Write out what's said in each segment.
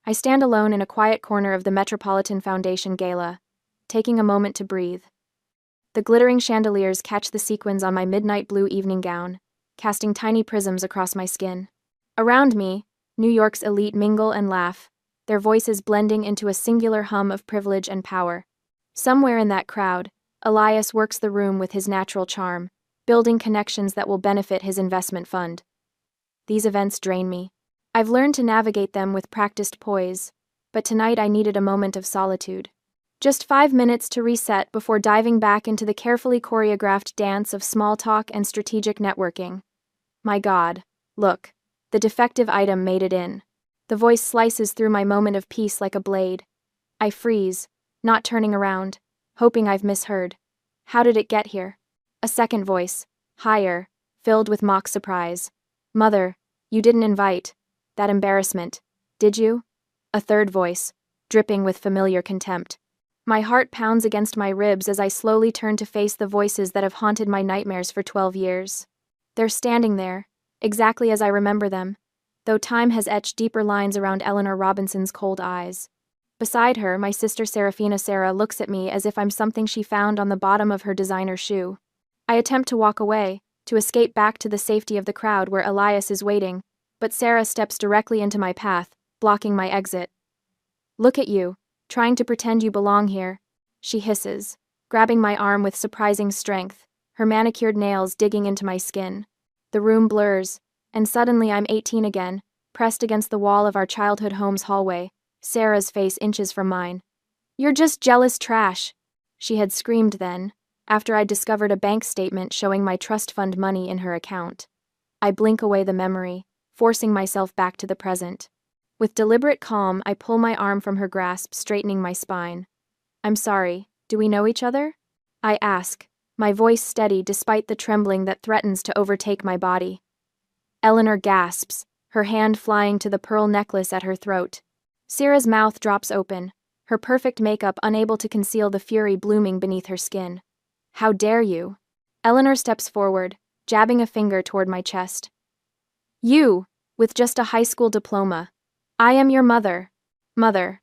I stand alone in a quiet corner of the Metropolitan Foundation gala, taking a moment to breathe. The glittering chandeliers catch the sequins on my midnight blue evening gown, casting tiny prisms across my skin. Around me, New York's elite mingle and laugh, their voices blending into a singular hum of privilege and power. Somewhere in that crowd, Elias works the room with his natural charm, building connections that will benefit his investment fund. These events drain me. I've learned to navigate them with practiced poise, but tonight I needed a moment of solitude. Just 5 minutes to reset before diving back into the carefully choreographed dance of small talk and strategic networking. My God, look, the defective item made it in. The voice slices through my moment of peace like a blade. I freeze, not turning around, hoping I've misheard. How did it get here? A second voice, higher, filled with mock surprise. Mother, you didn't invite. That embarrassment, did you? A third voice, dripping with familiar contempt. My heart pounds against my ribs as I slowly turn to face the voices that have haunted my nightmares for 12 years. They're standing there, exactly as I remember them, though time has etched deeper lines around Eleanor Robinson's cold eyes. Beside her, my sister Serafina Sarah looks at me as if I'm something she found on the bottom of her designer shoe. I attempt to walk away, to escape back to the safety of the crowd where Elias is waiting, but Sarah steps directly into my path, blocking my exit. Look at you, trying to pretend you belong here, she hisses, grabbing my arm with surprising strength, her manicured nails digging into my skin. The room blurs, and suddenly I'm 18 again, pressed against the wall of our childhood home's hallway, Sarah's face inches from mine. You're just jealous trash, she had screamed then, after I discovered a bank statement showing my trust fund money in her account. I blink away the memory, forcing myself back to the present. With deliberate calm, I pull my arm from her grasp, straightening my spine. I'm sorry, do we know each other? I ask, my voice steady despite the trembling that threatens to overtake my body. Eleanor gasps, her hand flying to the pearl necklace at her throat. Sarah's mouth drops open, her perfect makeup unable to conceal the fury blooming beneath her skin. How dare you? Eleanor steps forward, jabbing a finger toward my chest. You, with just a high school diploma. I am your mother. Mother.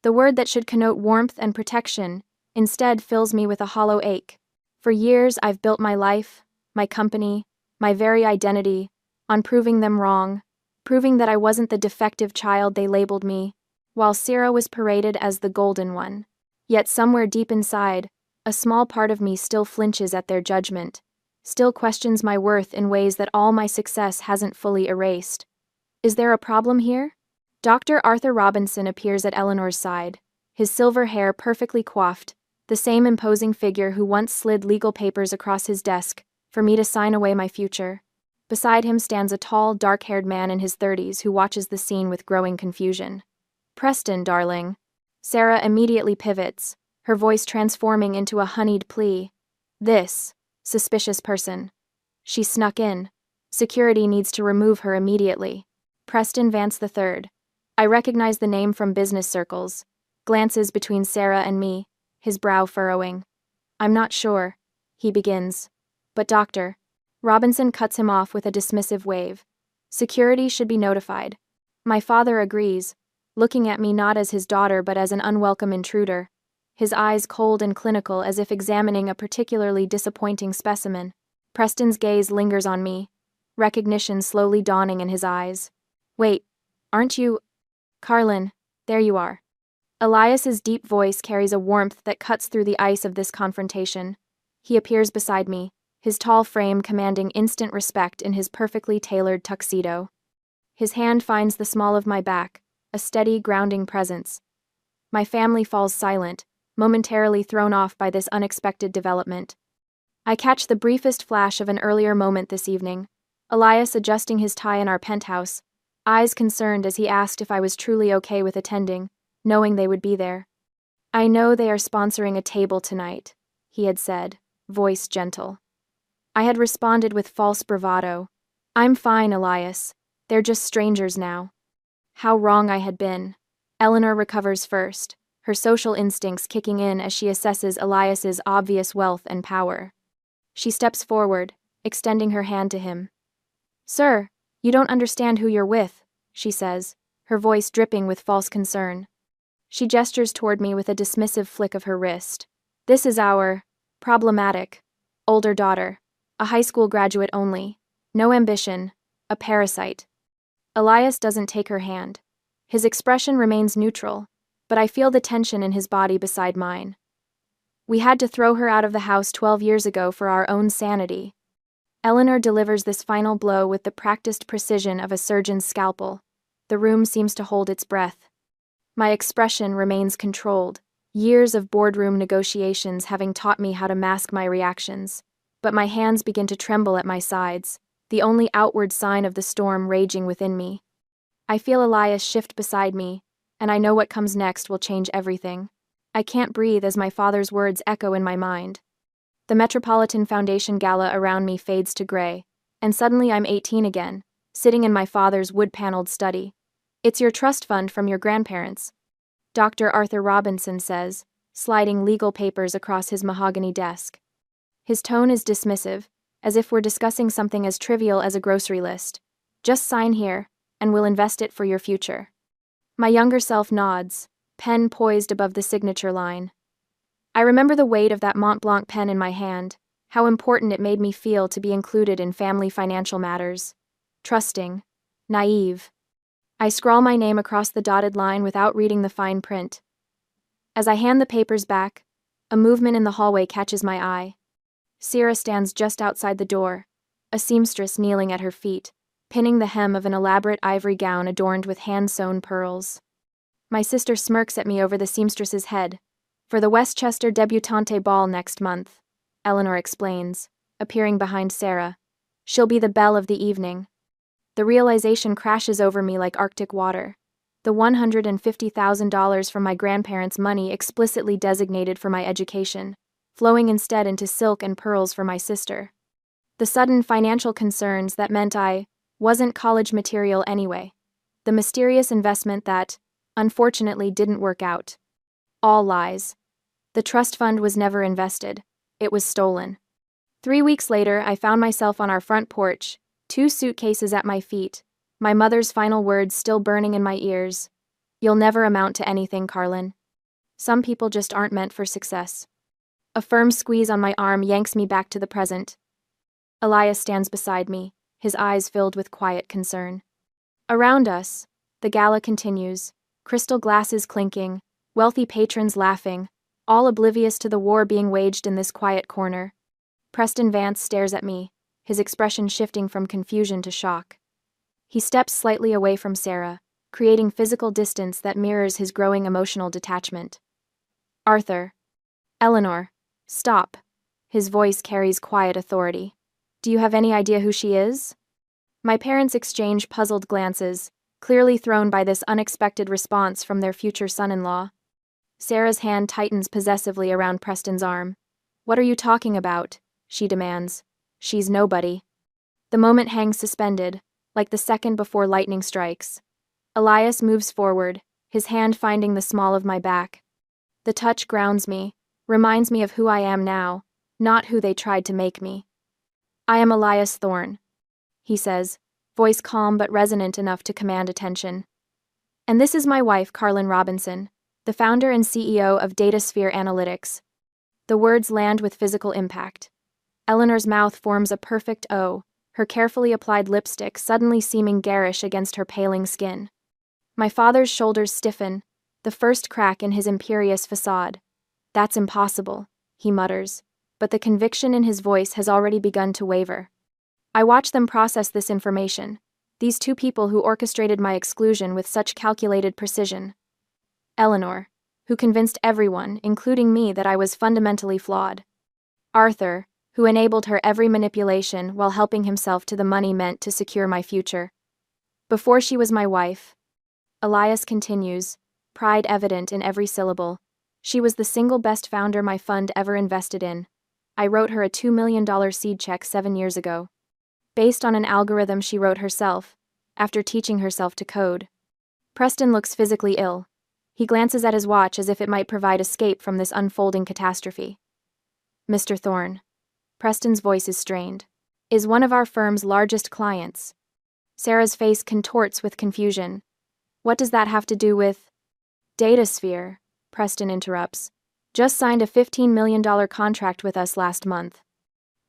The word that should connote warmth and protection, instead fills me with a hollow ache. For years I've built my life, my company, my very identity, on proving them wrong, proving that I wasn't the defective child they labeled me, while Sarah was paraded as the golden one. Yet somewhere deep inside, a small part of me still flinches at their judgment, still questions my worth in ways that all my success hasn't fully erased. Is there a problem here? Dr. Arthur Robinson appears at Eleanor's side, his silver hair perfectly coiffed, the same imposing figure who once slid legal papers across his desk for me to sign away my future. Beside him stands a tall, dark-haired man in his 30s who watches the scene with growing confusion. Preston, darling. Sarah immediately pivots, her voice transforming into a honeyed plea. This suspicious person. She snuck in. Security needs to remove her immediately. Preston Vance III. I recognize the name from business circles, glances between Sarah and me, his brow furrowing. I'm not sure, he begins. But Dr. Robinson cuts him off with a dismissive wave. Security should be notified. My father agrees, looking at me not as his daughter but as an unwelcome intruder, his eyes cold and clinical as if examining a particularly disappointing specimen. Preston's gaze lingers on me, recognition slowly dawning in his eyes. Wait, aren't you... Carlin, there you are. Elias's deep voice carries a warmth that cuts through the ice of this confrontation. He appears beside me, his tall frame commanding instant respect in his perfectly tailored tuxedo. His hand finds the small of my back, a steady, grounding presence. My family falls silent, momentarily thrown off by this unexpected development. I catch the briefest flash of an earlier moment this evening, Elias adjusting his tie in our penthouse, eyes concerned as he asked if I was truly okay with attending, knowing they would be there. I know they are sponsoring a table tonight, he had said, voice gentle. I had responded with false bravado. I'm fine, Elias. They're just strangers now. How wrong I had been. Eleanor recovers first, her social instincts kicking in as she assesses Elias's obvious wealth and power. She steps forward, extending her hand to him. Sir, you don't understand who you're with, she says, her voice dripping with false concern. She gestures toward me with a dismissive flick of her wrist. This is our problematic older daughter, a high school graduate only, no ambition, a parasite. Elias doesn't take her hand. His expression remains neutral, but I feel the tension in his body beside mine. We had to throw her out of the house 12 years ago for our own sanity. Eleanor delivers this final blow with the practiced precision of a surgeon's scalpel. The room seems to hold its breath. My expression remains controlled, years of boardroom negotiations having taught me how to mask my reactions, but my hands begin to tremble at my sides, the only outward sign of the storm raging within me. I feel Elias shift beside me, and I know what comes next will change everything. I can't breathe as my father's words echo in my mind. The Metropolitan Foundation gala around me fades to gray, and suddenly I'm 18 again, sitting in my father's wood-paneled study. It's your trust fund from your grandparents, Dr. Arthur Robinson says, sliding legal papers across his mahogany desk. His tone is dismissive, as if we're discussing something as trivial as a grocery list. Just sign here, and we'll invest it for your future. My younger self nods, pen poised above the signature line. I remember the weight of that Mont Blanc pen in my hand, how important it made me feel to be included in family financial matters. Trusting, naive. I scrawl my name across the dotted line without reading the fine print. As I hand the papers back, a movement in the hallway catches my eye. Sierra stands just outside the door, a seamstress kneeling at her feet, pinning the hem of an elaborate ivory gown adorned with hand-sewn pearls. My sister smirks at me over the seamstress's head. For the Westchester debutante ball next month, Eleanor explains, appearing behind Sarah. She'll be the belle of the evening. The realization crashes over me like Arctic water. The $150,000 from my grandparents' money explicitly designated for my education, flowing instead into silk and pearls for my sister. The sudden financial concerns that meant I wasn't college material anyway. The mysterious investment that, unfortunately, didn't work out. All lies. The trust fund was never invested. It was stolen. 3 weeks later, I found myself on our front porch, 2 suitcases at my feet, my mother's final words still burning in my ears. You'll never amount to anything, Carlin. Some people just aren't meant for success. A firm squeeze on my arm yanks me back to the present. Elias stands beside me, his eyes filled with quiet concern. Around us, the gala continues, crystal glasses clinking, wealthy patrons laughing, all oblivious to the war being waged in this quiet corner. Preston Vance stares at me, his expression shifting from confusion to shock. He steps slightly away from Sarah, creating physical distance that mirrors his growing emotional detachment. Arthur. Eleanor. Stop. His voice carries quiet authority. Do you have any idea who she is? My parents exchange puzzled glances, clearly thrown by this unexpected response from their future son-in-law. Sarah's hand tightens possessively around Preston's arm. What are you talking about? She demands. She's nobody. The moment hangs suspended, like the second before lightning strikes. Elias moves forward, his hand finding the small of my back. The touch grounds me, reminds me of who I am now, not who they tried to make me. I am Elias Thorne, he says, voice calm but resonant enough to command attention. And this is my wife, Carlin Robinson, the founder and CEO of DataSphere Analytics. The words land with physical impact. Eleanor's mouth forms a perfect O, her carefully applied lipstick suddenly seeming garish against her paling skin. My father's shoulders stiffen, the first crack in his imperious facade. That's impossible, he mutters, but the conviction in his voice has already begun to waver. I watch them process this information, these 2 people who orchestrated my exclusion with such calculated precision. Eleanor, who convinced everyone, including me, that I was fundamentally flawed. Arthur, who enabled her every manipulation while helping himself to the money meant to secure my future. Before she was my wife, Elias continues, pride evident in every syllable. She was the single best founder my fund ever invested in. I wrote her a $2 million seed check 7 years ago. Based on an algorithm she wrote herself, after teaching herself to code. Preston looks physically ill. He glances at his watch as if it might provide escape from this unfolding catastrophe. Mr. Thorne. Preston's voice is strained. Is one of our firm's largest clients. Sarah's face contorts with confusion. What does that have to do with DataSphere? Preston interrupts. Just signed a $15 million contract with us last month.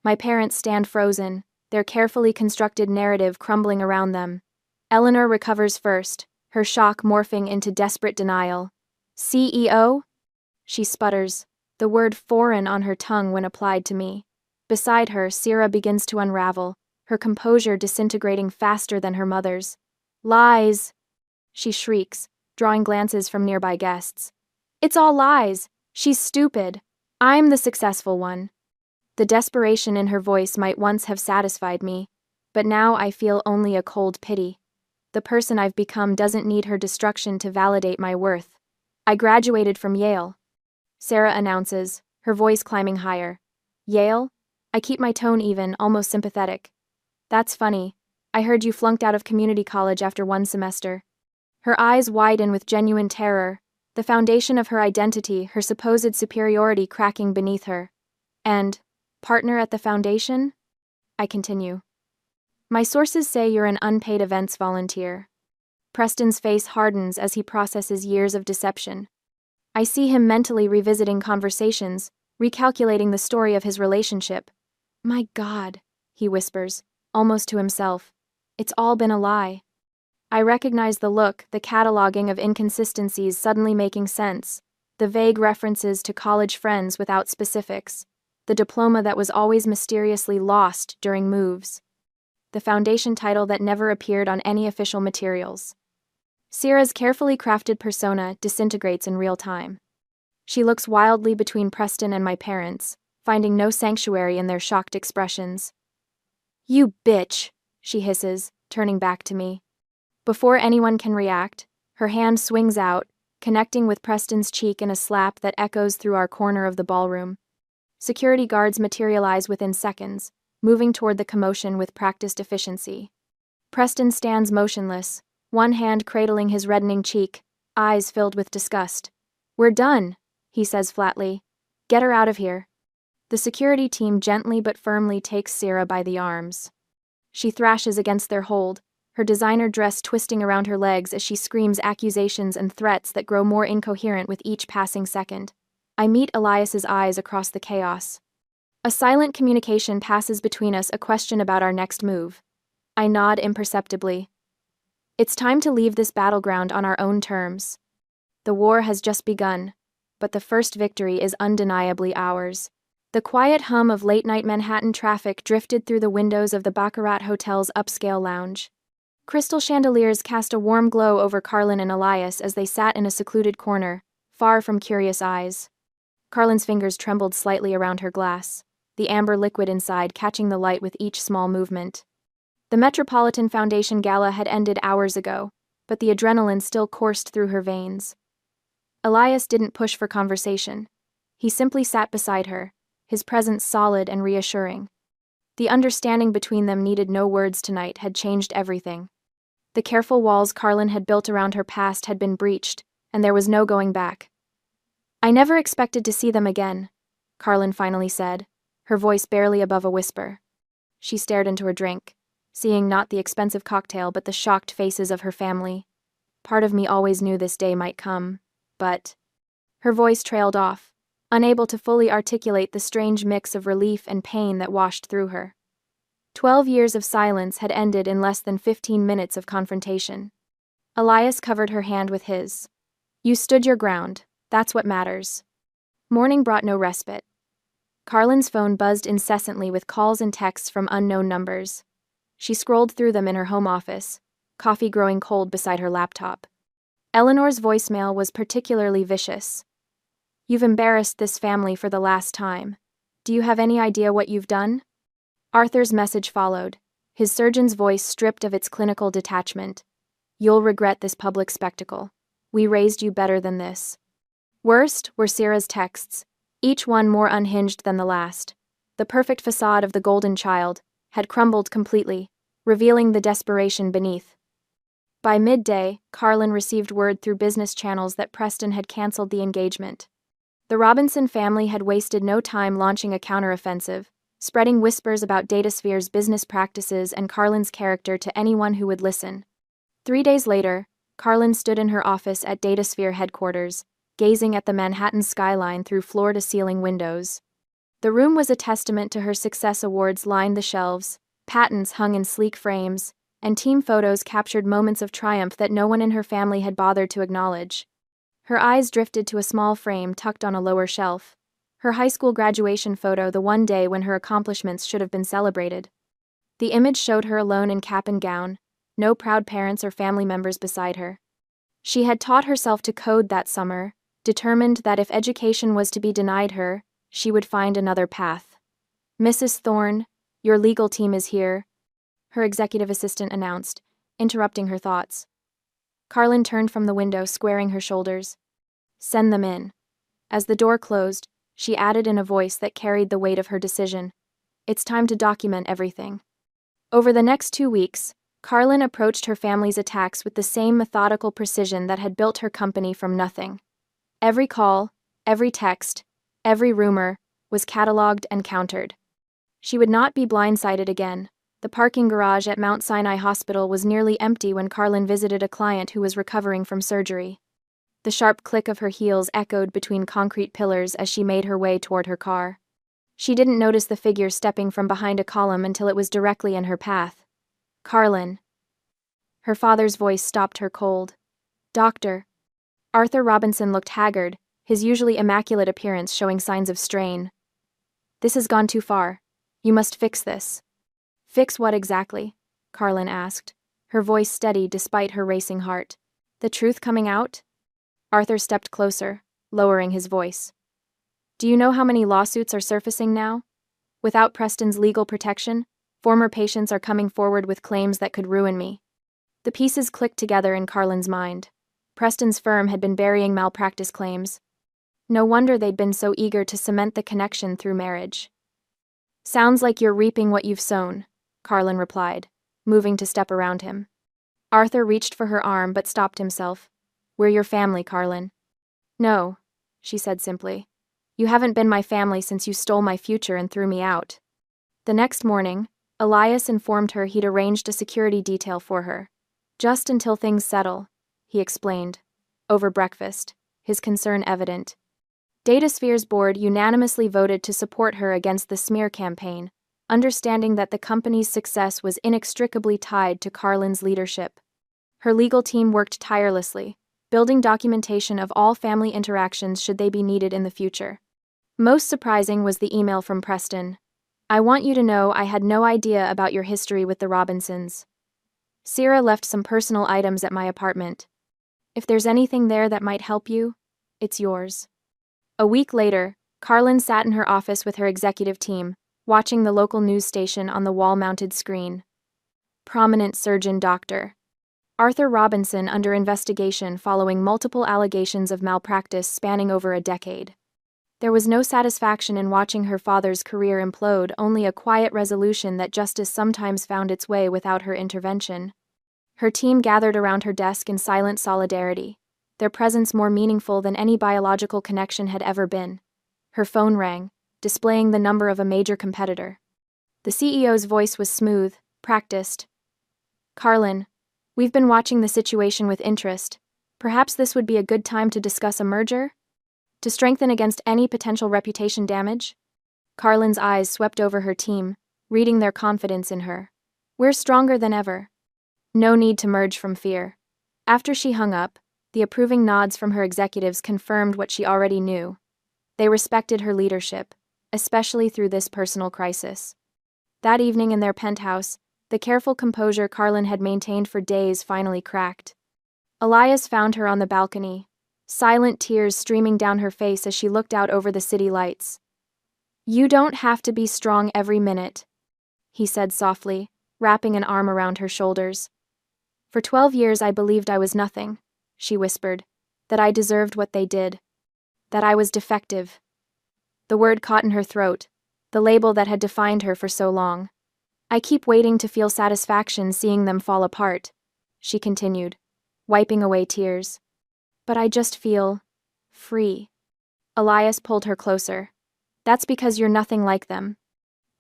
My parents stand frozen, their carefully constructed narrative crumbling around them. Eleanor recovers first, her shock morphing into desperate denial. CEO? She sputters, the word foreign on her tongue when applied to me. Beside her, Sierra begins to unravel, her composure disintegrating faster than her mother's. Lies! She shrieks, drawing glances from nearby guests. It's all lies! She's stupid! I'm the successful one. The desperation in her voice might once have satisfied me, but now I feel only a cold pity. The person I've become doesn't need her destruction to validate my worth. I graduated from Yale. Sarah announces, her voice climbing higher. Yale? I keep my tone even, almost sympathetic. That's funny. I heard you flunked out of community college after one semester. Her eyes widen with genuine terror, the foundation of her identity, her supposed superiority cracking beneath her. And, partner at the foundation? I continue. My sources say you're an unpaid events volunteer. Preston's face hardens as he processes years of deception. I see him mentally revisiting conversations, recalculating the story of his relationship. My God, he whispers, almost to himself. It's all been a lie. I recognize the look, the cataloging of inconsistencies suddenly making sense, the vague references to college friends without specifics, the diploma that was always mysteriously lost during moves, the foundation title that never appeared on any official materials. Sierra's carefully crafted persona disintegrates in real time. She looks wildly between Preston and my parents, finding no sanctuary in their shocked expressions. You bitch, she hisses, turning back to me. Before anyone can react, her hand swings out, connecting with Preston's cheek in a slap that echoes through our corner of the ballroom. Security guards materialize within seconds, moving toward the commotion with practiced efficiency. Preston stands motionless, one hand cradling his reddening cheek, eyes filled with disgust. We're done, he says flatly. Get her out of here. The security team gently but firmly takes Sierra by the arms. She thrashes against their hold, her designer dress twisting around her legs as she screams accusations and threats that grow more incoherent with each passing second. I meet Elias's eyes across the chaos. A silent communication passes between us, a question about our next move. I nod imperceptibly. It's time to leave this battleground on our own terms. The war has just begun, but the first victory is undeniably ours. The quiet hum of late-night Manhattan traffic drifted through the windows of the Baccarat Hotel's upscale lounge. Crystal chandeliers cast a warm glow over Carlin and Elias as they sat in a secluded corner, far from curious eyes. Carlin's fingers trembled slightly around her glass, the amber liquid inside catching the light with each small movement. The Metropolitan Foundation Gala had ended hours ago, but the adrenaline still coursed through her veins. Elias didn't push for conversation. He simply sat beside her, his presence solid and reassuring. The understanding between them needed no words tonight had changed everything. The careful walls Carlin had built around her past had been breached, and there was no going back. I never expected to see them again, Carlin finally said, her voice barely above a whisper. She stared into her drink, seeing not the expensive cocktail but the shocked faces of her family. Part of me always knew this day might come, but... Her voice trailed off, unable to fully articulate the strange mix of relief and pain that washed through her. 12 years of silence had ended in less than 15 minutes of confrontation. Elias covered her hand with his. You stood your ground, that's what matters. Morning brought no respite. Carlin's phone buzzed incessantly with calls and texts from unknown numbers. She scrolled through them in her home office, coffee growing cold beside her laptop. Eleanor's voicemail was particularly vicious. You've embarrassed this family for the last time. Do you have any idea what you've done? Arthur's message followed, his surgeon's voice stripped of its clinical detachment. You'll regret this public spectacle. We raised you better than this. Worst were Sierra's texts, each one more unhinged than the last. The perfect facade of the golden child had crumbled completely, revealing the desperation beneath. By midday, Carlin received word through business channels that Preston had canceled the engagement. The Robinson family had wasted no time launching a counteroffensive, spreading whispers about DataSphere's business practices and Carlin's character to anyone who would listen. 3 days later, Carlin stood in her office at DataSphere headquarters, gazing at the Manhattan skyline through floor-to-ceiling windows. The room was a testament to her success. Awards lined the shelves, patents hung in sleek frames, and team photos captured moments of triumph that no one in her family had bothered to acknowledge. Her eyes drifted to a small frame tucked on a lower shelf. Her high school graduation photo, the one day when her accomplishments should have been celebrated. The image showed her alone in cap and gown, no proud parents or family members beside her. She had taught herself to code that summer, determined that if education was to be denied her, she would find another path. "Mrs. Thorne, your legal team is here," her executive assistant announced, interrupting her thoughts. Carlin turned from the window, squaring her shoulders. "Send them in." As the door closed, she added in a voice that carried the weight of her decision, "It's time to document everything." Over the next 2 weeks, Carlin approached her family's attacks with the same methodical precision that had built her company from nothing. Every call, every text, every rumor was cataloged and countered. She would not be blindsided again. The parking garage at Mount Sinai Hospital was nearly empty when Carlin visited a client who was recovering from surgery. The sharp click of her heels echoed between concrete pillars as she made her way toward her car. She didn't notice the figure stepping from behind a column until it was directly in her path. "Carlin." Her father's voice stopped her cold. "Doctor." Arthur Robinson looked haggard, his usually immaculate appearance showing signs of strain. "This has gone too far. You must fix this." "Fix what exactly?" Carlin asked, her voice steady despite her racing heart. "The truth coming out?" Arthur stepped closer, lowering his voice. "Do you know how many lawsuits are surfacing now? Without Preston's legal protection, former patients are coming forward with claims that could ruin me." The pieces clicked together in Carlin's mind. Preston's firm had been burying malpractice claims. No wonder they'd been so eager to cement the connection through marriage. "Sounds like you're reaping what you've sown," Carlin replied, moving to step around him. Arthur reached for her arm but stopped himself. "We're your family, Carlin." "No," she said simply. "You haven't been my family since you stole my future and threw me out." The next morning, Elias informed her he'd arranged a security detail for her. "Just until things settle," he explained. Over breakfast, his concern evident. DataSphere's board unanimously voted to support her against the smear campaign, understanding that the company's success was inextricably tied to Carlin's leadership. Her legal team worked tirelessly, building documentation of all family interactions should they be needed in the future. Most surprising was the email from Preston. "I want you to know I had no idea about your history with the Robinsons. Sierra left some personal items at my apartment. If there's anything there that might help you, it's yours." A week later, Carlin sat in her office with her executive team, watching the local news station on the wall-mounted screen. "Prominent surgeon Dr. Arthur Robinson under investigation following multiple allegations of malpractice spanning over a decade." There was no satisfaction in watching her father's career implode, only a quiet resolution that justice sometimes found its way without her intervention. Her team gathered around her desk in silent solidarity, their presence more meaningful than any biological connection had ever been. Her phone rang, displaying the number of a major competitor. The CEO's voice was smooth, practiced. "Carlin, we've been watching the situation with interest. Perhaps this would be a good time to discuss a merger? To strengthen against any potential reputation damage?" Carlin's eyes swept over her team, reading their confidence in her. "We're stronger than ever. No need to merge from fear." After she hung up, the approving nods from her executives confirmed what she already knew. They respected her leadership, especially through this personal crisis. That evening in their penthouse, the careful composure Carlin had maintained for days finally cracked. Elias found her on the balcony, silent tears streaming down her face as she looked out over the city lights. "You don't have to be strong every minute," he said softly, wrapping an arm around her shoulders. "For 12 years I believed I was nothing," she whispered, "that I deserved what they did. That I was defective." The word caught in her throat, the label that had defined her for so long. "I keep waiting to feel satisfaction seeing them fall apart," she continued, wiping away tears. "But I just feel free." Elias pulled her closer. "That's because you're nothing like them."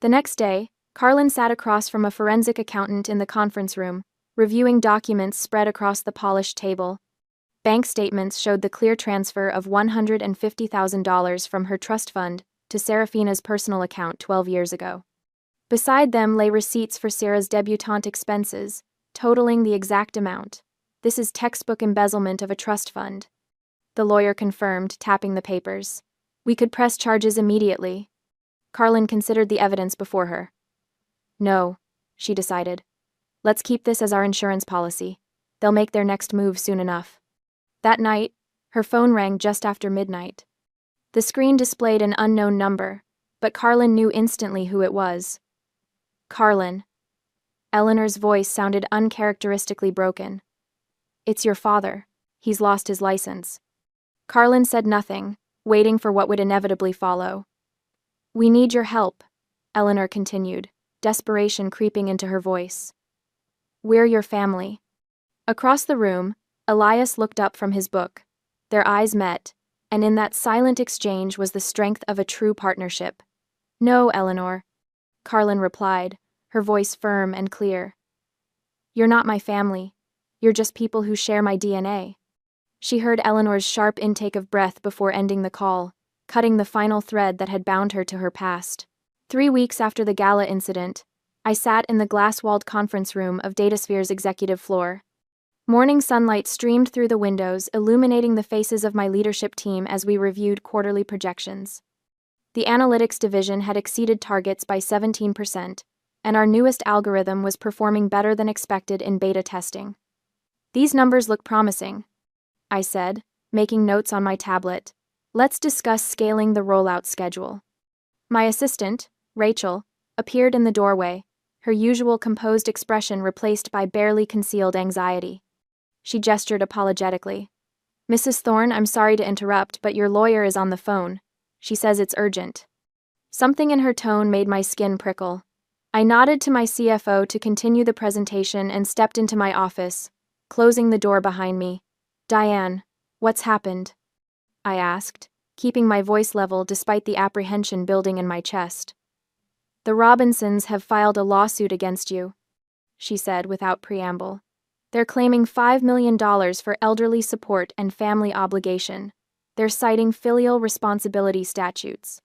The next day, Carlin sat across from a forensic accountant in the conference room, reviewing documents spread across the polished table. Bank statements showed the clear transfer of $150,000 from her trust fund to Serafina's personal account 12 years ago. Beside them lay receipts for Sarah's debutante expenses, totaling the exact amount. This is textbook embezzlement of a trust fund, the lawyer confirmed, tapping the papers. We could press charges immediately. Carlin considered the evidence before her. No, she decided. Let's keep this as our insurance policy. They'll make their next move soon enough. That night, her phone rang just after midnight. The screen displayed an unknown number, but Carlin knew instantly who it was. Carlin. Eleanor's voice sounded uncharacteristically broken. It's your father. He's lost his license. Carlin said nothing, waiting for what would inevitably follow. We need your help, Eleanor continued, desperation creeping into her voice. We're your family. Across the room, Elias looked up from his book. Their eyes met, and in that silent exchange was the strength of a true partnership. No, Eleanor, Carlin replied, her voice firm and clear. You're not my family. You're just people who share my DNA. She heard Eleanor's sharp intake of breath before ending the call, cutting the final thread that had bound her to her past. 3 weeks after the gala incident, I sat in the glass-walled conference room of Datasphere's executive floor. Morning sunlight streamed through the windows, illuminating the faces of my leadership team as we reviewed quarterly projections. The analytics division had exceeded targets by 17%, and our newest algorithm was performing better than expected in beta testing. These numbers look promising, I said, making notes on my tablet. Let's discuss scaling the rollout schedule. My assistant, Rachel, appeared in the doorway, her usual composed expression replaced by barely concealed anxiety. She gestured apologetically. Mrs. Thorne, I'm sorry to interrupt, but your lawyer is on the phone. She says it's urgent. Something in her tone made my skin prickle. I nodded to my CFO to continue the presentation and stepped into my office, closing the door behind me. Diane, what's happened? I asked, keeping my voice level despite the apprehension building in my chest. The Robinsons have filed a lawsuit against you, she said without preamble. They're claiming $5 million for elderly support and family obligation. They're citing filial responsibility statutes.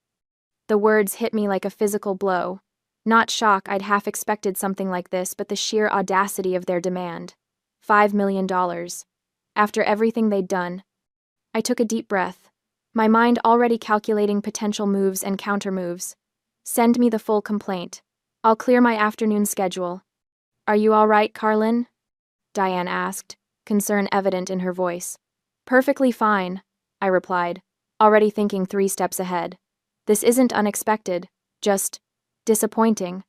The words hit me like a physical blow. Not shock, I'd half expected something like this, but the sheer audacity of their demand. $5 million. After everything they'd done. I took a deep breath, my mind already calculating potential moves and countermoves. Send me the full complaint. I'll clear my afternoon schedule. Are you all right, Carlin? Diane asked, concern evident in her voice. Perfectly fine, I replied, already thinking 3 steps ahead. This isn't unexpected, just disappointing.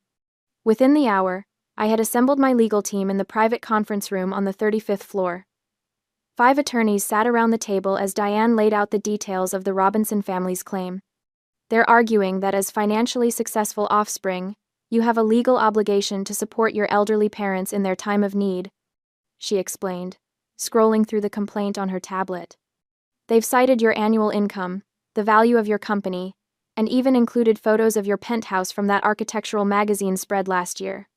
Within the hour, I had assembled my legal team in the private conference room on the 35th floor. 5 attorneys sat around the table as Diane laid out the details of the Robinson family's claim. They're arguing that as financially successful offspring, you have a legal obligation to support your elderly parents in their time of need, she explained, scrolling through the complaint on her tablet. They've cited your annual income, the value of your company, and even included photos of your penthouse from that architectural magazine spread last year.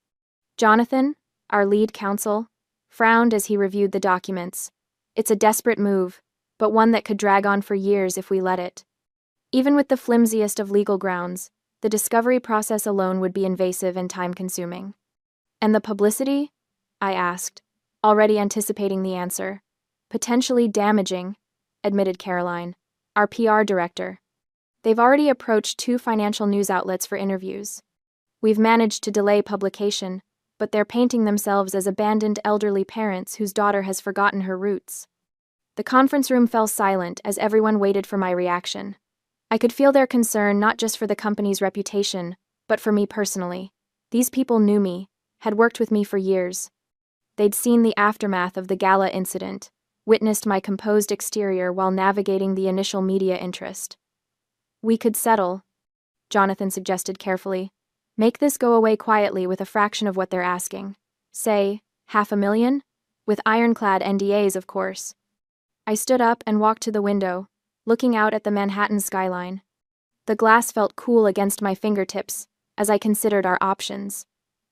Jonathan, our lead counsel, frowned as he reviewed the documents. It's a desperate move, but one that could drag on for years if we let it. Even with the flimsiest of legal grounds, the discovery process alone would be invasive and time-consuming. And the publicity? I asked, already anticipating the answer. Potentially damaging, admitted Caroline, our PR director. They've already approached 2 financial news outlets for interviews. We've managed to delay publication, but they're painting themselves as abandoned elderly parents whose daughter has forgotten her roots. The conference room fell silent as everyone waited for my reaction. I could feel their concern not just for the company's reputation, but for me personally. These people knew me, had worked with me for years. They'd seen the aftermath of the gala incident, witnessed my composed exterior while navigating the initial media interest. We could settle, Jonathan suggested carefully. Make this go away quietly with a fraction of what they're asking. Say, $500,000? With ironclad NDAs, of course. I stood up and walked to the window, looking out at the Manhattan skyline. The glass felt cool against my fingertips as I considered our options.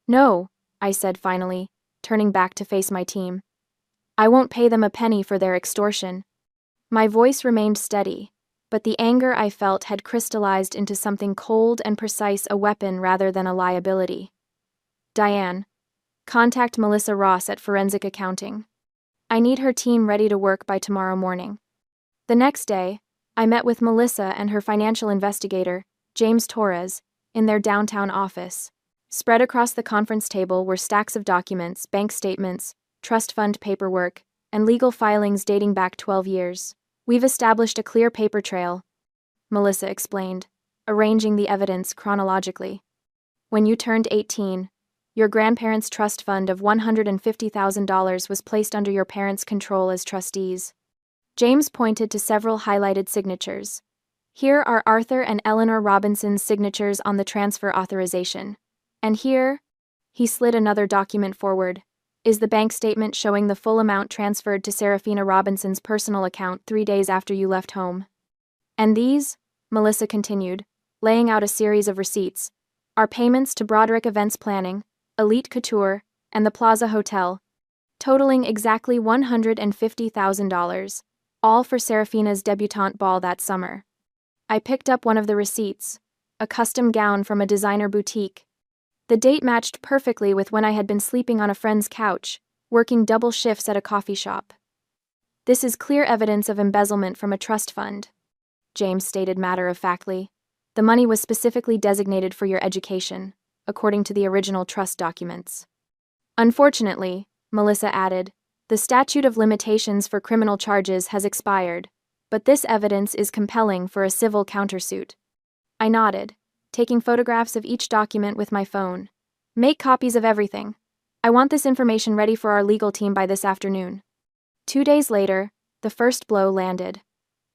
No, I said finally, turning back to face my team. I won't pay them a penny for their extortion. My voice remained steady, but the anger I felt had crystallized into something cold and precise, a weapon rather than a liability. Diane, contact Melissa Ross at Forensic Accounting. I need her team ready to work by tomorrow morning. The next day, I met with Melissa and her financial investigator, James Torres, in their downtown office. Spread across the conference table were stacks of documents, bank statements, trust fund paperwork, and legal filings dating back 12 years. We've established a clear paper trail, Melissa explained, arranging the evidence chronologically. When you turned 18, your grandparents' trust fund of $150,000 was placed under your parents' control as trustees. James pointed to several highlighted signatures. Here are Arthur and Eleanor Robinson's signatures on the transfer authorization. And here, he slid another document forward, is the bank statement showing the full amount transferred to Serafina Robinson's personal account 3 days after you left home. And these, Melissa continued, laying out a series of receipts, are payments to Broderick Events Planning, Elite Couture, and the Plaza Hotel, totaling exactly $150,000, all for Serafina's debutante ball that summer. I picked up one of the receipts, a custom gown from a designer boutique. The date matched perfectly with when I had been sleeping on a friend's couch, working double shifts at a coffee shop. This is clear evidence of embezzlement from a trust fund, James stated matter-of-factly. The money was specifically designated for your education, according to the original trust documents. Unfortunately, Melissa added, the statute of limitations for criminal charges has expired, but this evidence is compelling for a civil countersuit. I nodded, taking photographs of each document with my phone. Make copies of everything. I want this information ready for our legal team by this afternoon. 2 days later, the first blow landed.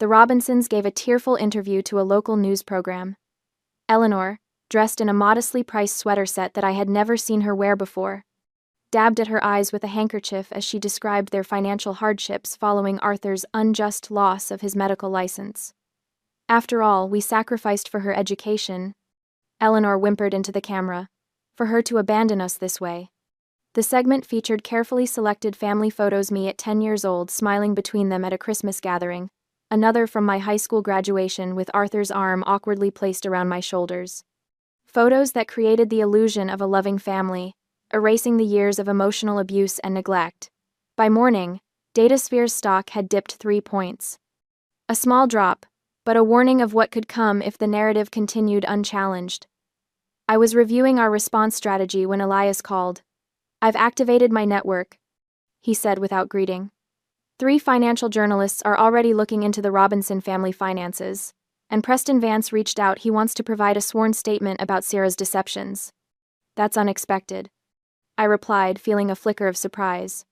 The Robinsons gave a tearful interview to a local news program. Eleanor, dressed in a modestly priced sweater set that I had never seen her wear before, dabbed at her eyes with a handkerchief as she described their financial hardships following Arthur's unjust loss of his medical license. After all, we sacrificed for her education, Eleanor whimpered into the camera, for her to abandon us this way. The segment featured carefully selected family photos, me at 10 years old smiling between them at a Christmas gathering, another from my high school graduation with Arthur's arm awkwardly placed around my shoulders. Photos that created the illusion of a loving family, erasing the years of emotional abuse and neglect. By morning, DataSphere's stock had dipped 3 points. A small drop, but a warning of what could come if the narrative continued unchallenged. I was reviewing our response strategy when Elias called. I've activated my network, he said without greeting. 3 financial journalists are already looking into the Robinson family finances, and Preston Vance reached out. He wants to provide a sworn statement about Sarah's deceptions. That's unexpected, I replied, feeling a flicker of surprise.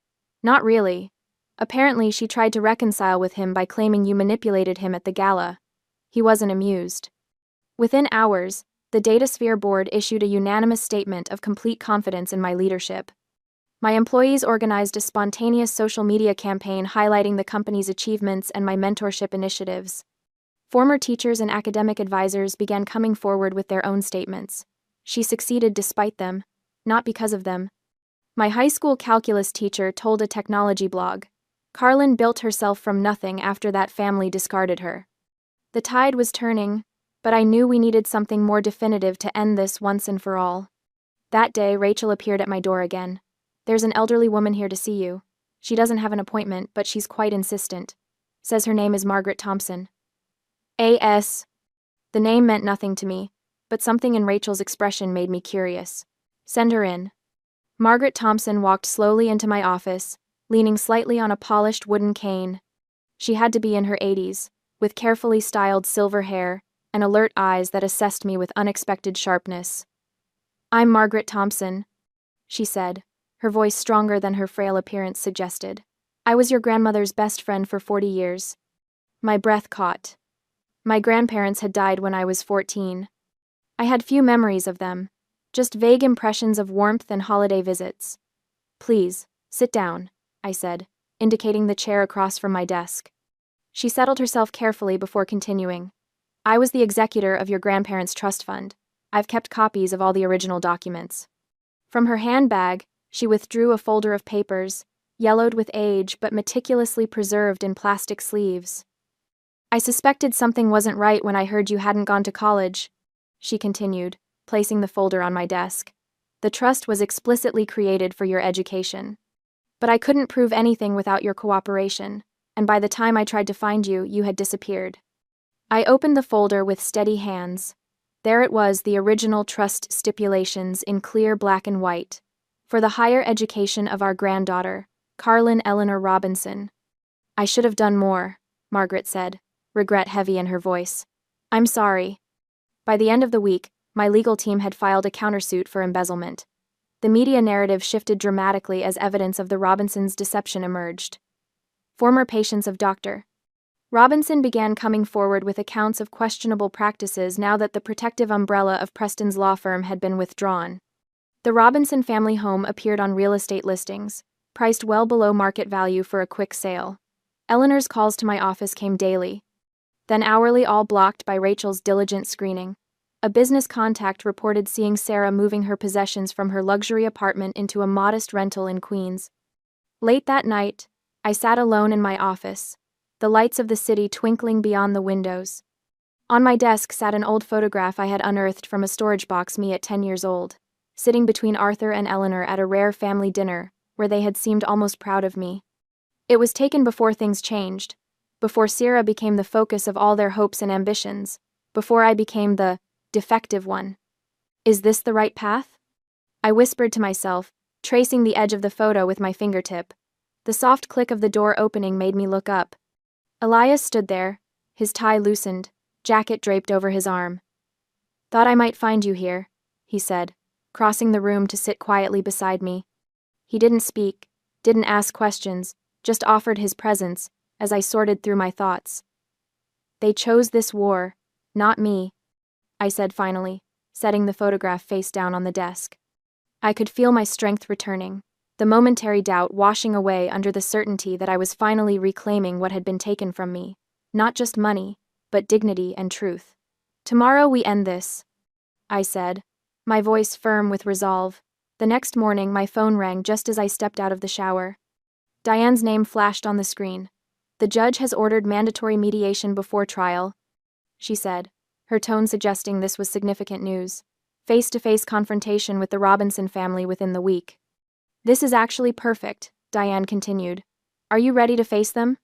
Not really. Apparently she tried to reconcile with him by claiming you manipulated him at the gala. He wasn't amused. Within hours, the DataSphere board issued a unanimous statement of complete confidence in my leadership. My employees organized a spontaneous social media campaign highlighting the company's achievements and my mentorship initiatives. Former teachers and academic advisors began coming forward with their own statements. She succeeded despite them, not because of them. My high school calculus teacher told a technology blog, Carlin built herself from nothing after that family discarded her. The tide was turning, but I knew we needed something more definitive to end this once and for all. That day, Rachel appeared at my door again. There's an elderly woman here to see you. She doesn't have an appointment, but she's quite insistent. Says her name is Margaret Thompson. A.S. The name meant nothing to me, but something in Rachel's expression made me curious. Send her in. Margaret Thompson walked slowly into my office, leaning slightly on a polished wooden cane. She had to be in her 80s, with carefully styled silver hair and alert eyes that assessed me with unexpected sharpness. I'm Margaret Thompson, she said, her voice stronger than her frail appearance suggested. I was your grandmother's best friend for 40 years. My breath caught. My grandparents had died when I was 14. I had few memories of them, just vague impressions of warmth and holiday visits. Please, sit down, I said, indicating the chair across from my desk. She settled herself carefully before continuing. I was the executor of your grandparents' trust fund. I've kept copies of all the original documents. From her handbag, She withdrew a folder of papers, yellowed with age but meticulously preserved in plastic sleeves. "I suspected something wasn't right when I heard you hadn't gone to college," she continued, placing the folder on my desk. "The trust was explicitly created for your education. But I couldn't prove anything without your cooperation, and by the time I tried to find you, you had disappeared." I opened the folder with steady hands. There it was, the original trust stipulations in clear black and white. For the higher education of our granddaughter, Carlin Eleanor Robinson. "I should have done more," Margaret said, regret heavy in her voice. "I'm sorry." By the end of the week, my legal team had filed a countersuit for embezzlement. The media narrative shifted dramatically as evidence of the Robinsons' deception emerged. Former patients of Dr. Robinson began coming forward with accounts of questionable practices now that the protective umbrella of Preston's law firm had been withdrawn. The Robinson family home appeared on real estate listings, priced well below market value for a quick sale. Eleanor's calls to my office came daily, then hourly, all blocked by Rachel's diligent screening. A business contact reported seeing Sarah moving her possessions from her luxury apartment into a modest rental in Queens. Late that night, I sat alone in my office, the lights of the city twinkling beyond the windows. On my desk sat an old photograph I had unearthed from a storage box, me at 10 years old, sitting between Arthur and Eleanor at a rare family dinner, where they had seemed almost proud of me. It was taken before things changed, before Sarah became the focus of all their hopes and ambitions, before I became the defective one. Is this the right path? I whispered to myself, tracing the edge of the photo with my fingertip. The soft click of the door opening made me look up. Elias stood there, his tie loosened, jacket draped over his arm. "Thought I might find you here," he said, crossing the room to sit quietly beside me. He didn't speak, didn't ask questions, just offered his presence, as I sorted through my thoughts. "They chose this war, not me," I said finally, setting the photograph face down on the desk. I could feel my strength returning, the momentary doubt washing away under the certainty that I was finally reclaiming what had been taken from me, not just money, but dignity and truth. "Tomorrow we end this," I said, my voice firm with resolve. The next morning, my phone rang just as I stepped out of the shower. Diane's name flashed on the screen. "The judge has ordered mandatory mediation before trial," she said, her tone suggesting this was significant news. Face-to-face confrontation with the Robinson family within the week. "This is actually perfect," Diane continued. "Are you ready to face them?"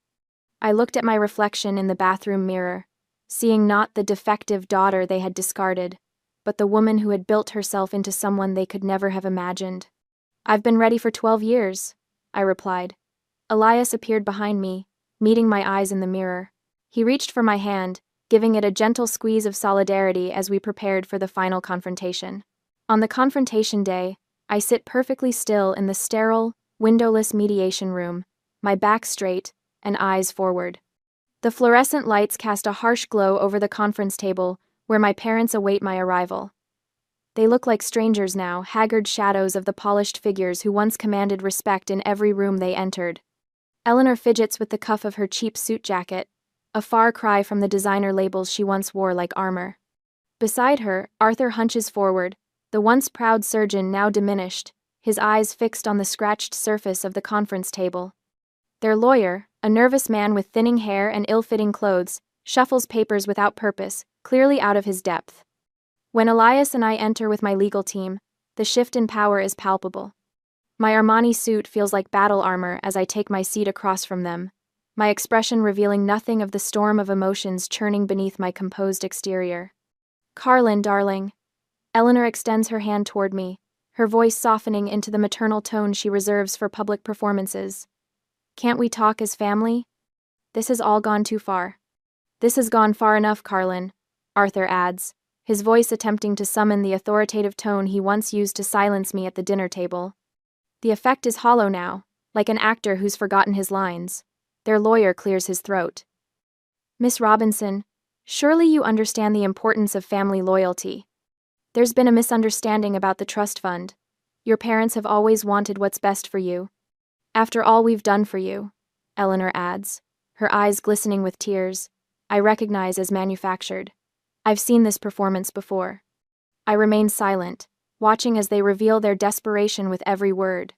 I looked at my reflection in the bathroom mirror, seeing not the defective daughter they had discarded, but the woman who had built herself into someone they could never have imagined. "I've been ready for 12 years, I replied. Elias appeared behind me, meeting my eyes in the mirror. He reached for my hand, giving it a gentle squeeze of solidarity as we prepared for the final confrontation. On the confrontation day, I sit perfectly still in the sterile, windowless mediation room, my back straight and eyes forward. The fluorescent lights cast a harsh glow over the conference table, where my parents await my arrival. They look like strangers now, haggard shadows of the polished figures who once commanded respect in every room they entered. Eleanor fidgets with the cuff of her cheap suit jacket, a far cry from the designer labels she once wore like armor. Beside her, Arthur hunches forward, the once proud surgeon now diminished, his eyes fixed on the scratched surface of the conference table. Their lawyer, a nervous man with thinning hair and ill-fitting clothes, shuffles papers without purpose, clearly out of his depth. When Elias and I enter with my legal team, the shift in power is palpable. My Armani suit feels like battle armor as I take my seat across from them, my expression revealing nothing of the storm of emotions churning beneath my composed exterior. "Carlin, darling." Eleanor extends her hand toward me, her voice softening into the maternal tone she reserves for public performances. "Can't we talk as family? This has all gone too far." "This has gone far enough, Carlin," Arthur adds, his voice attempting to summon the authoritative tone he once used to silence me at the dinner table. The effect is hollow now, like an actor who's forgotten his lines. Their lawyer clears his throat. "Miss Robinson, surely you understand the importance of family loyalty. There's been a misunderstanding about the trust fund. Your parents have always wanted what's best for you. After all we've done for you," Eleanor adds, her eyes glistening with tears, "I recognize as manufactured. I've seen this performance before." I remain silent, watching as they reveal their desperation with every word.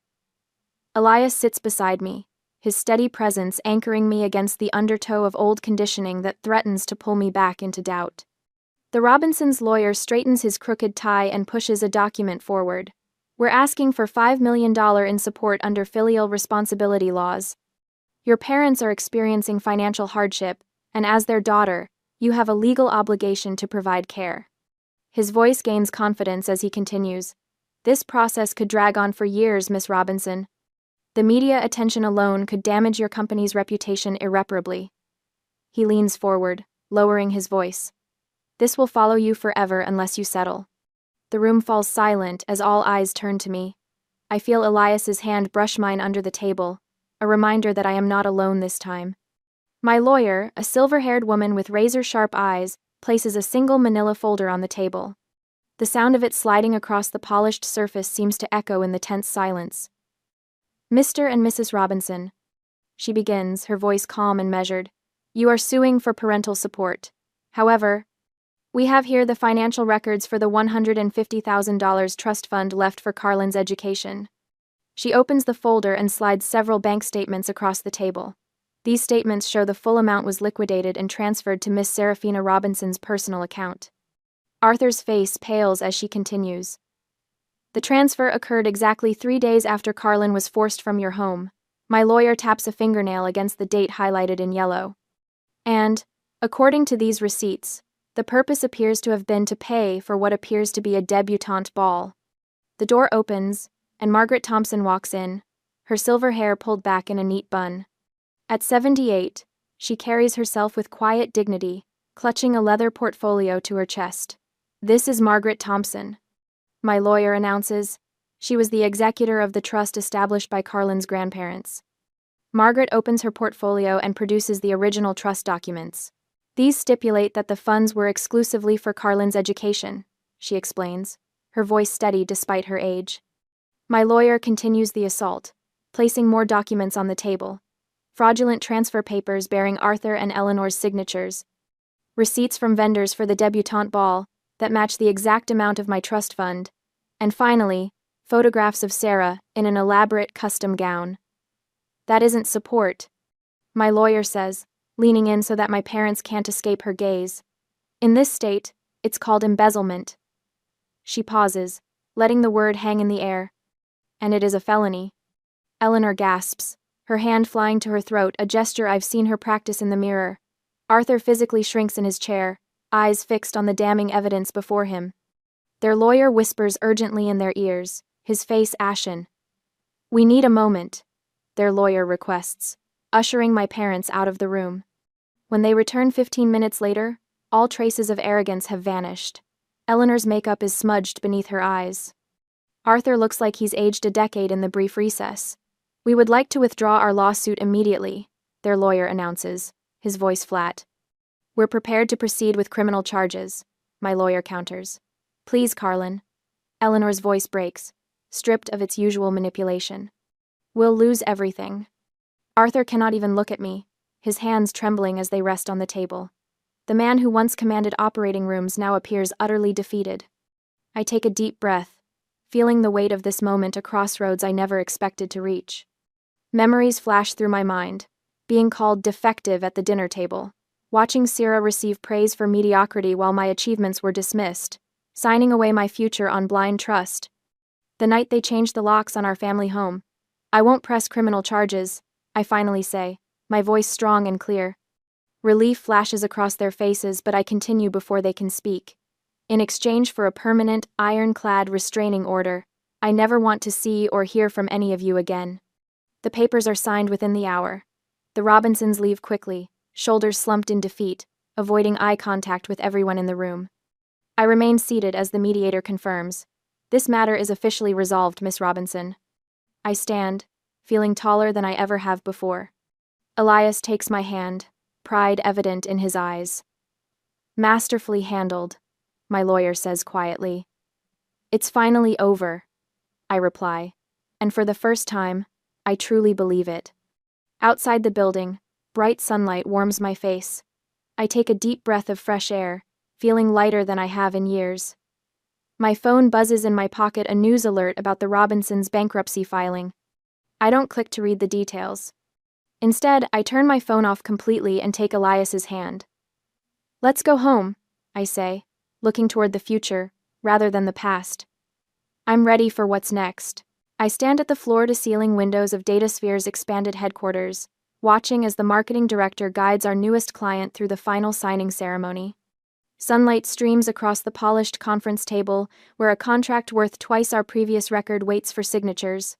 Elias sits beside me, his steady presence anchoring me against the undertow of old conditioning that threatens to pull me back into doubt. The Robinsons' lawyer straightens his crooked tie and pushes a document forward. We're asking for $5 million in support under filial responsibility laws. Your parents are experiencing financial hardship, and as their daughter, you have a legal obligation to provide care. His voice gains confidence as he continues. This process could drag on for years, Miss Robinson. The media attention alone could damage your company's reputation irreparably. He leans forward, lowering his voice. This will follow you forever unless you settle. The room falls silent as all eyes turn to me. I feel Elias's hand brush mine under the table, a reminder that I am not alone this time. My lawyer, a silver-haired woman with razor-sharp eyes, places a single manila folder on the table. The sound of it sliding across the polished surface seems to echo in the tense silence. Mr. and Mrs. Robinson, she begins, her voice calm and measured. You are suing for parental support. However, we have here the financial records for the $150,000 trust fund left for Carlin's education. She opens the folder and slides several bank statements across the table. These statements show the full amount was liquidated and transferred to Miss Serafina Robinson's personal account. Arthur's face pales as she continues. The transfer occurred exactly 3 days after Carlin was forced from your home. My lawyer taps a fingernail against the date highlighted in yellow. And, according to these receipts, the purpose appears to have been to pay for what appears to be a debutante ball. The door opens, and Margaret Thompson walks in, her silver hair pulled back in a neat bun. At 78, she carries herself with quiet dignity, clutching a leather portfolio to her chest. This is Margaret Thompson, my lawyer announces. She was the executor of the trust established by Carlin's grandparents. Margaret opens her portfolio and produces the original trust documents. These stipulate that the funds were exclusively for Carlin's education, she explains, her voice steady despite her age. My lawyer continues the assault, placing more documents on the table. Fraudulent transfer papers bearing Arthur and Eleanor's signatures. Receipts from vendors for the debutante ball that match the exact amount of my trust fund. And finally, photographs of Sarah in an elaborate custom gown. That isn't support, my lawyer says, leaning in so that my parents can't escape her gaze. In this state, it's called embezzlement. She pauses, letting the word hang in the air. And it is a felony. Eleanor gasps, her hand flying to her throat, a gesture I've seen her practice in the mirror. Arthur physically shrinks in his chair, eyes fixed on the damning evidence before him. Their lawyer whispers urgently in their ears, his face ashen. We need a moment, their lawyer requests, ushering my parents out of the room. When they return 15 minutes later, all traces of arrogance have vanished. Eleanor's makeup is smudged beneath her eyes. Arthur looks like he's aged a decade in the brief recess. We would like to withdraw our lawsuit immediately, their lawyer announces, his voice flat. We're prepared to proceed with criminal charges, my lawyer counters. Please, Carlin. Eleanor's voice breaks, stripped of its usual manipulation. We'll lose everything. Arthur cannot even look at me, his hands trembling as they rest on the table. The man who once commanded operating rooms now appears utterly defeated. I take a deep breath, feeling the weight of this moment a crossroads I never expected to reach. Memories flash through my mind, being called defective at the dinner table, watching Sarah receive praise for mediocrity while my achievements were dismissed, signing away my future on blind trust. The night they changed the locks on our family home. I won't press criminal charges, I finally say, my voice strong and clear. Relief flashes across their faces, but I continue before they can speak. In exchange for a permanent, ironclad restraining order, I never want to see or hear from any of you again. The papers are signed within the hour. The Robinsons leave quickly, shoulders slumped in defeat, avoiding eye contact with everyone in the room. I remain seated as the mediator confirms. This matter is officially resolved, Miss Robinson. I stand, feeling taller than I ever have before. Elias takes my hand, pride evident in his eyes. Masterfully handled, my lawyer says quietly. It's finally over, I reply, and for the first time, I truly believe it. Outside the building, bright sunlight warms my face. I take a deep breath of fresh air, feeling lighter than I have in years. My phone buzzes in my pocket, a news alert about the Robinsons' bankruptcy filing. I don't click to read the details. Instead, I turn my phone off completely and take Elias's hand. Let's go home, I say, looking toward the future, rather than the past. I'm ready for what's next. I stand at the floor-to-ceiling windows of DataSphere's expanded headquarters, watching as the marketing director guides our newest client through the final signing ceremony. Sunlight streams across the polished conference table, where a contract worth twice our previous record waits for signatures.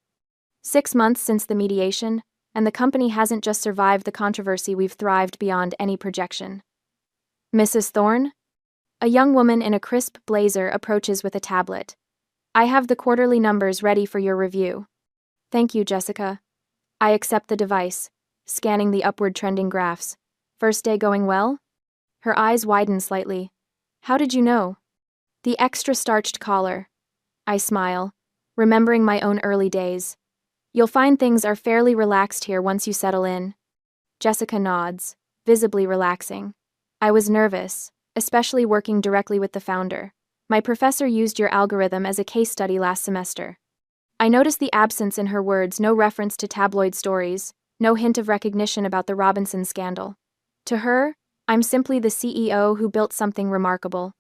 6 months since the mediation, and the company hasn't just survived the controversy, we've thrived beyond any projection. Mrs. Thorne? A young woman in a crisp blazer approaches with a tablet. I have the quarterly numbers ready for your review. Thank you, Jessica. I accept the device, scanning the upward trending graphs. First day going well? Her eyes widen slightly. How did you know? The extra starched collar. I smile, remembering my own early days. You'll find things are fairly relaxed here once you settle in. Jessica nods, visibly relaxing. I was nervous, especially working directly with the founder. My professor used your algorithm as a case study last semester. I noticed the absence in her words, no reference to tabloid stories, no hint of recognition about the Robinson scandal. To her, I'm simply the CEO who built something remarkable.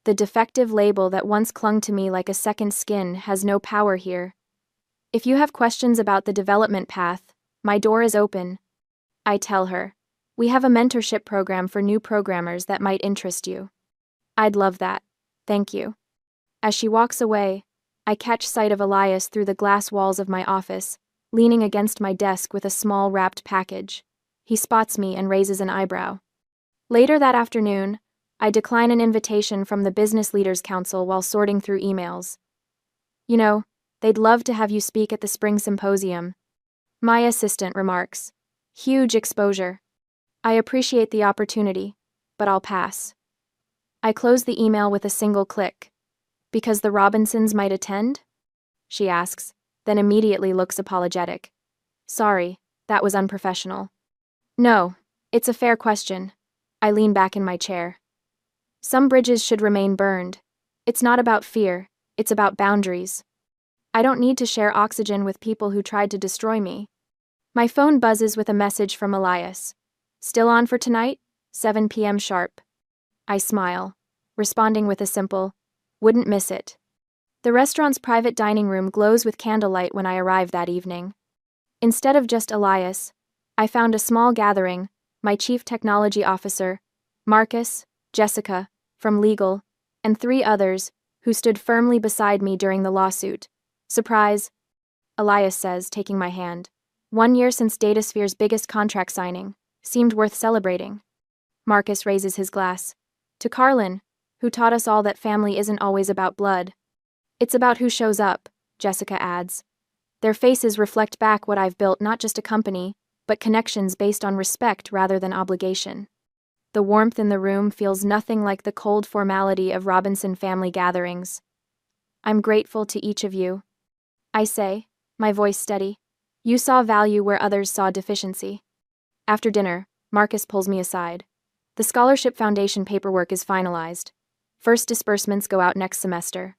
The defective label that once clung to me like a second skin has no power here. If you have questions about the development path, my door is open. I tell her. We have a mentorship program for new programmers that might interest you. I'd love that. Thank you. As she walks away, I catch sight of Elias through the glass walls of my office, leaning against my desk with a small wrapped package. He spots me and raises an eyebrow. Later that afternoon, I decline an invitation from the Business Leaders Council while sorting through emails. You know, they'd love to have you speak at the spring symposium. My assistant remarks. Huge exposure. I appreciate the opportunity, but I'll pass. I close the email with a single click. Because the Robinsons might attend? She asks, then immediately looks apologetic. Sorry, that was unprofessional. No, it's a fair question. I lean back in my chair. Some bridges should remain burned. It's not about fear, it's about boundaries. I don't need to share oxygen with people who tried to destroy me. My phone buzzes with a message from Elias. Still on for tonight? 7 p.m. sharp. I smile, responding with a simple, wouldn't miss it. The restaurant's private dining room glows with candlelight when I arrive that evening. Instead of just Elias, I found a small gathering, my chief technology officer, Marcus, Jessica, from legal, and 3 others, who stood firmly beside me during the lawsuit. Surprise, Elias says, taking my hand. 1 year since DataSphere's biggest contract signing. Seemed worth celebrating. Marcus raises his glass. To Carlin, who taught us all that family isn't always about blood. It's about who shows up, Jessica adds. Their faces reflect back what I've built, not just a company, but connections based on respect rather than obligation. The warmth in the room feels nothing like the cold formality of Robinson family gatherings. I'm grateful to each of you. I say, my voice steady. You saw value where others saw deficiency. After dinner, Marcus pulls me aside. The Scholarship Foundation paperwork is finalized. First disbursements go out next semester.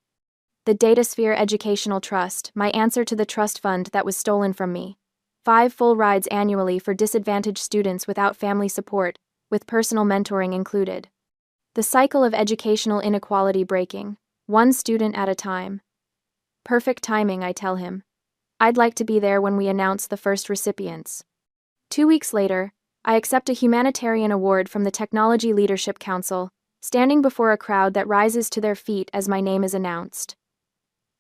The DataSphere Educational Trust, my answer to the trust fund that was stolen from me. 5 full rides annually for disadvantaged students without family support, with personal mentoring included. The cycle of educational inequality breaking, 1 student at a time. Perfect timing, I tell him. I'd like to be there when we announce the first recipients. 2 weeks later, I accept a humanitarian award from the Technology Leadership Council, standing before a crowd that rises to their feet as my name is announced.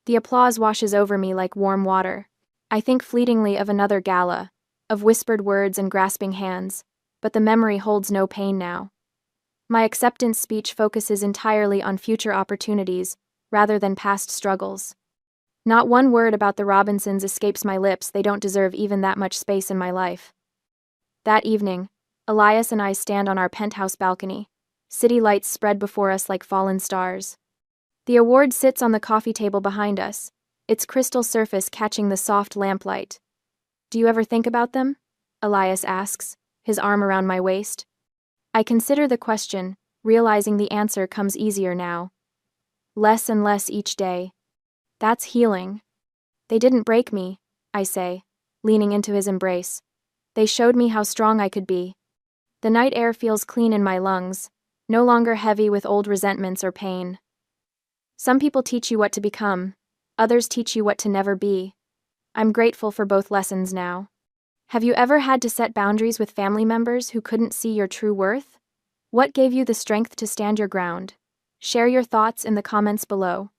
The applause washes over me like warm water. I think fleetingly of another gala, of whispered words and grasping hands, but the memory holds no pain now. My acceptance speech focuses entirely on future opportunities, rather than past struggles. Not one word about the Robinsons escapes my lips, they don't deserve even that much space in my life. That evening, Elias and I stand on our penthouse balcony. City lights spread before us like fallen stars. The award sits on the coffee table behind us, its crystal surface catching the soft lamplight. Do you ever think about them? Elias asks, his arm around my waist. I consider the question, realizing the answer comes easier now. Less and less each day. That's healing. They didn't break me, I say. leaning into his embrace. They showed me how strong I could be. The night air feels clean in my lungs, no longer heavy with old resentments or pain. Some people teach you what to become, others teach you what to never be. I'm grateful for both lessons now. Have you ever had to set boundaries with family members who couldn't see your true worth? What gave you the strength to stand your ground? Share your thoughts in the comments below.